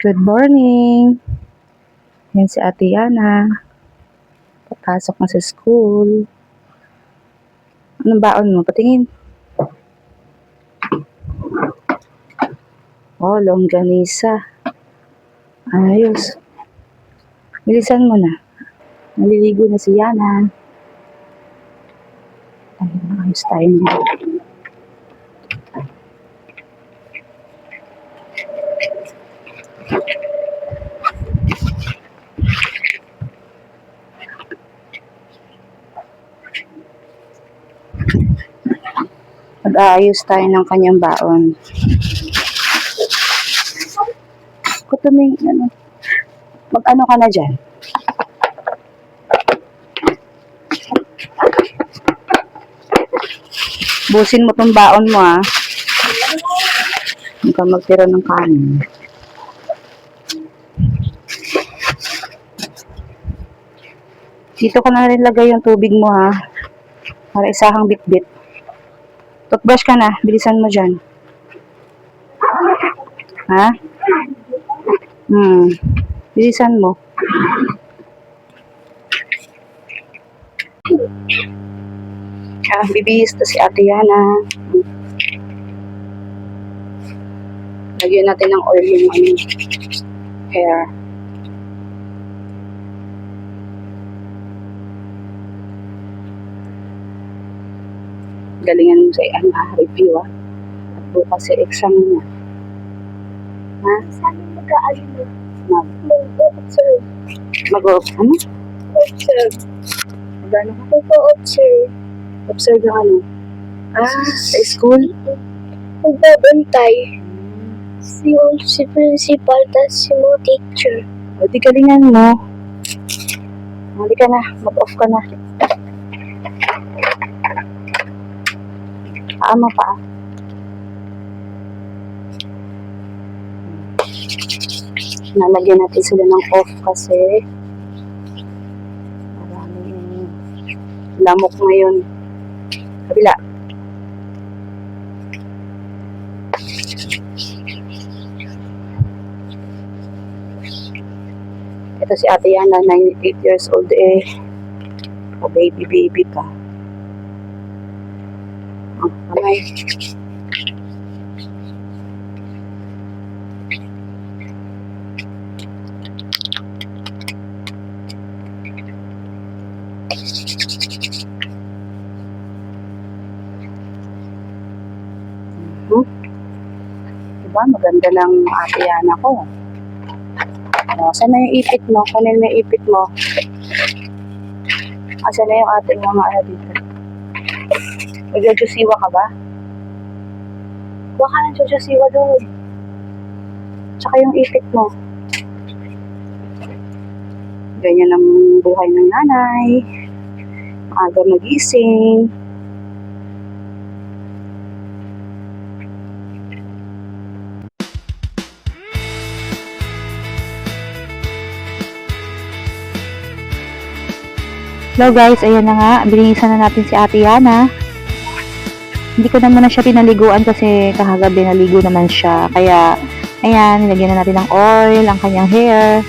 Good morning! Yan si Ate Yana. Papasok na sa school. Anong baon mo? Patingin. Oh, longganisa. Ayos. Bilisan mo na. Naliligo na si Yana. Ayos tayo na. Mag-aayos tayo ng kanyang baon. Kutuming, mag-ano ka na dyan? Busin mo tong baon mo, ha? Huwag ka magtira ng kanin. Dito ko na rin lagay yung tubig mo, ha? Para isahang bitbit. Toothbrush ka na. Bilisan mo dyan. Ha? Bilisan mo. Bibihis to si Ate Yana. Lagyan natin ng oil yung hair. Galingan mo sa review, ha? At bukas si exam niya. Ha? Saan mag-aalala? Mag-observe. Ano? Observe. Magano ka? Mag-observe. Observe yung ano? Sa school? Magbabantay. Si principal, tas si mga teacher. O, di galingan mo. Hindi ka na. Mag-off ka na. Paama pa. Nalagyan natin sila ng off kasi maraming lamok ngayon. Kabila. Ito si Ate Yana, 98 years old eh. O baby pa. Ang kamay. Diba? Maganda lang Ate Yana ko. Saan na yung ipit mo? Kunin mo yung ipit mo. Saan na yung ating mga dito? Nagjojusiwa ka ba? Huwag ka ng jojusiwa doon. Tsaka yung ipit mo. Ganyan ang buhay ng nanay. Maaga magising. Hello guys, ayan na nga. Bilinisan na natin si Ate Yana. Hindi ko na muna siya pinaliguan kasi kahagabi naligo naman siya. Kaya, ayan, nilagyan na natin ng oil, ang kanyang hair.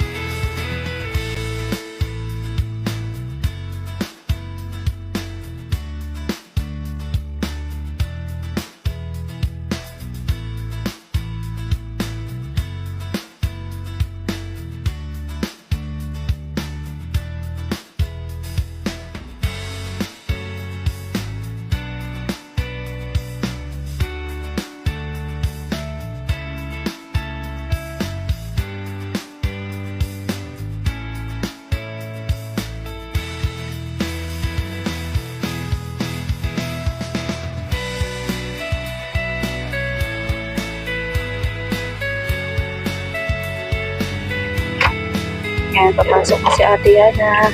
Yan, papasok na si Ate Yana.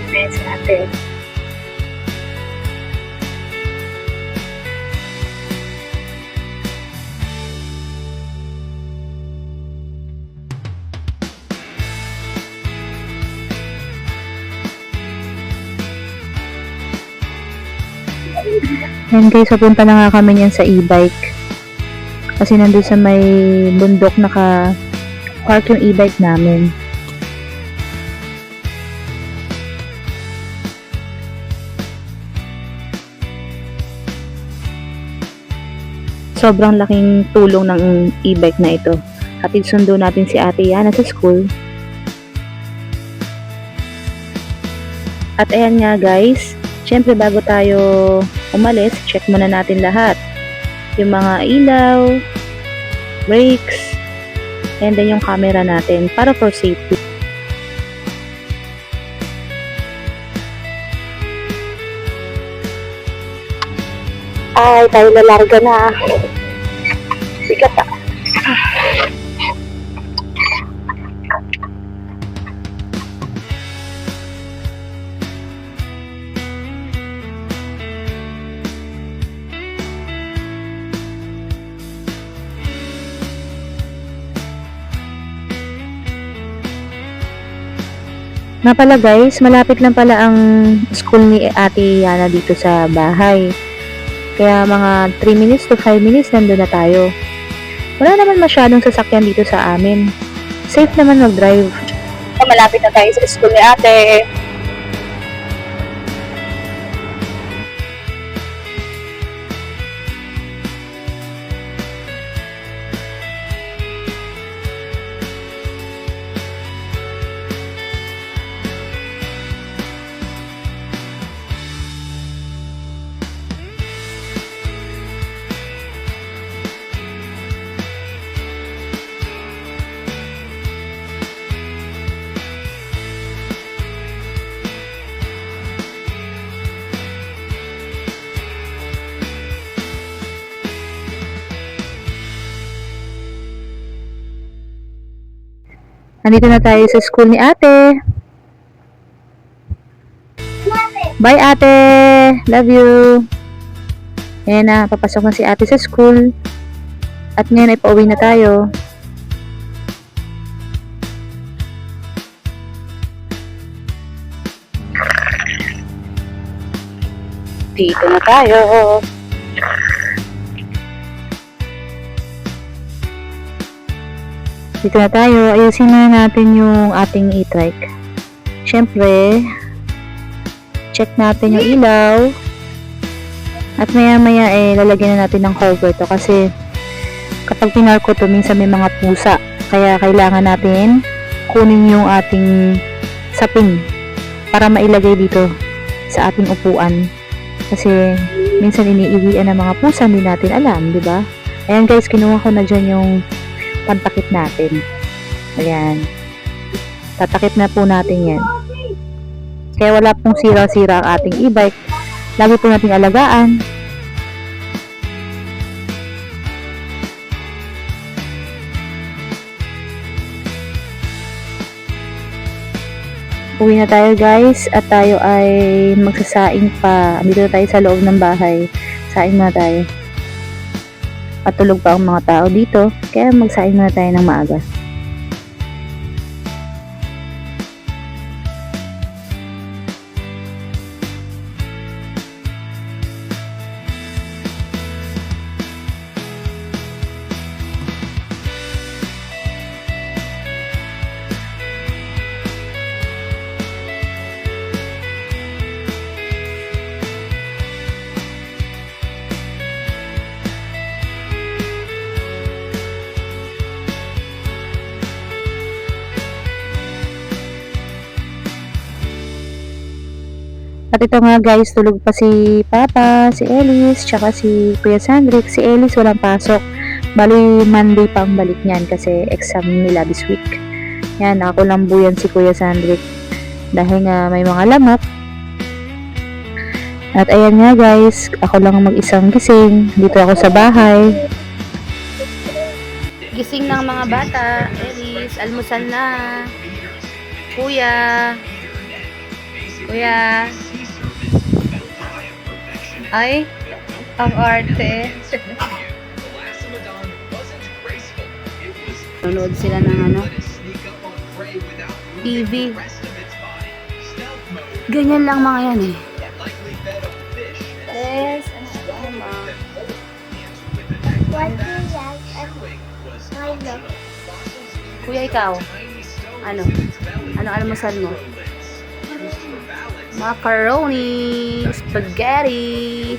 Ayan si Ate. Yan guys, papunta na nga kami niyan sa e-bike. Kasi nandun sa may bundok naka-park yung e-bike namin. Sobrang laking tulong ng e-bike na ito. Hatid sundo natin si Ate Yana sa school. At ayan nga guys, syempre bago tayo umalis, check muna natin lahat. Yung mga ilaw, brakes, and then yung camera natin para for safety. Ay, tayo lalarga na. Sikat ah. Nga pala guys, malapit lang pala ang school ni Ate Yana dito sa bahay. Kaya mga 3 minutes to 5 minutes nandun na tayo. Wala naman masyadong sasakyan dito sa amin. Safe naman mag-drive. Malapit na tayo sa school ni Ate. Nandito na tayo sa school ni Ate. Bye Ate! Love you! Ayan na, papasok na si Ate sa school. At ngayon ay pauwi na tayo. Dito na tayo. Dito na tayo. Ayusin na natin yung ating e-trike. Siyempre, check natin yung ilaw. At maya-maya lalagyan na natin ng cover to kasi kapag pinark ko to, minsan may mga pusa. Kaya kailangan natin kunin yung ating sapin para mailagay dito sa ating upuan. Kasi minsan iniiwian ng mga pusa, hindi natin alam, di ba? Ayan guys, kinuha ko na dyan yung pantakip natin. Ayan. Tatakip na po natin yan. Kaya wala pong sira-sira ang ating e-bike. Lagi po natin alagaan. Uwi na tayo guys at tayo ay magsasaing pa. Dito tayo sa loob ng bahay. Saing na tayo. At tulog pa ang mga tao dito. Kaya magsaing na tayo ng maaga. At ito nga guys, tulog pa si Papa, si Ellis, tsaka si Kuya Sandrick. Si Ellis walang pasok. Bali, Monday pa ang balik niyan kasi exam nila this week. Yan, nakakulambo yan si Kuya Sandrick. Dahil nga may mga lamok. At ayan nga guys, ako lang mag-isang gising. Dito ako sa bahay. Gising ng mga bata. Ellis, almusal na. Kuya. Kuya. Ay, ang arte. Nanonood sila ng TV. Ganyan lang mga yan eh. Yes, ano ba? What is that? Kuya, ikaw? Ano? Ano almusal mo? Macaroni, spaghetti.